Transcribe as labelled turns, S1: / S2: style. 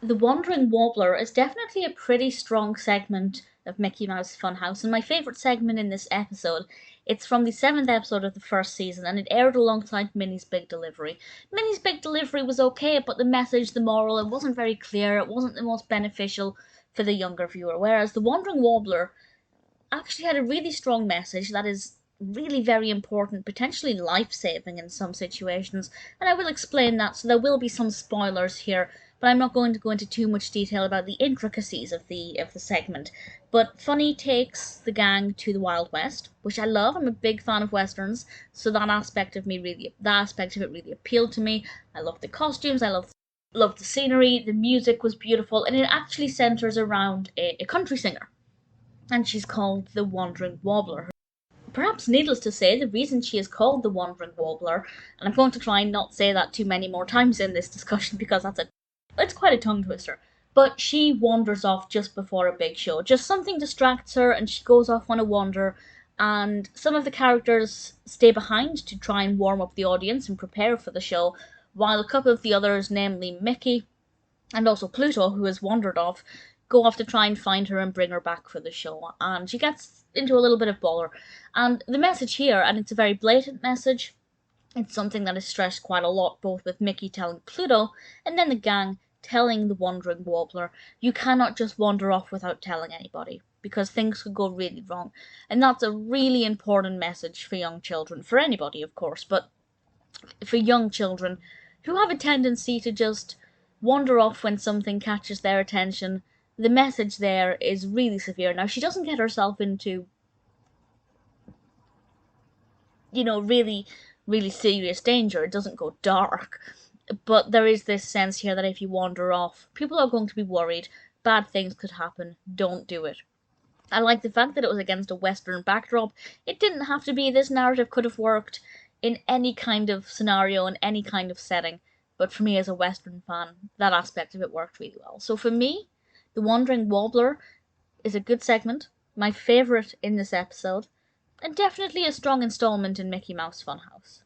S1: The Wandrin Warbler is definitely a pretty strong segment of Mickey Mouse Funhouse, and my favourite segment in this episode. It's from the 7th episode of the first season, and it aired alongside Minnie's Big Delivery. Minnie's Big Delivery was okay, but the message, the moral, it wasn't very clear, it wasn't the most beneficial for the younger viewer, whereas the Wandering Warbler actually had a really strong message that is really very important, potentially life-saving in some situations, and I will explain that, so there will be some spoilers here, but I'm not going to go into too much detail about the intricacies of the segment. But Funny takes the gang to the Wild West, which I love. I'm a big fan of westerns, so that aspect of it really appealed to me. I love the costumes, I love the scenery, the music was beautiful, and it actually centers around a country singer, and she's called the Wandering Warbler. Perhaps needless to say, the reason she is called the Wandering Warbler, and I'm going to try and not say that too many more times in this discussion because it's quite a tongue twister. But she wanders off just before a big show. Just something distracts her and she goes off on a wander, and some of the characters stay behind to try and warm up the audience and prepare for the show, while a couple of the others, namely Mickey and also Pluto, who has wandered off, go off to try and find her and bring her back for the show. And she gets into a little bit of bother. And the message here, and it's a very blatant message, it's something that is stressed quite a lot, both with Mickey telling Pluto and then the gang telling the Wandering Warbler, you cannot just wander off without telling anybody, because things could go really wrong. And that's a really important message for young children, for anybody of course, but for young children who have a tendency to just wander off when something catches their attention. The message there is really severe. Now, she doesn't get herself into, really, really serious danger. It doesn't go dark. But there is this sense here that if you wander off, people are going to be worried. Bad things could happen. Don't do it. I like the fact that it was against a Western backdrop. It didn't have to be. This narrative could have worked in any kind of scenario, in any kind of setting. But for me as a Western fan, that aspect of it worked really well. So for me, The Wandering Warbler is a good segment, my favourite in this episode, and definitely a strong installment in Mickey Mouse Funhouse.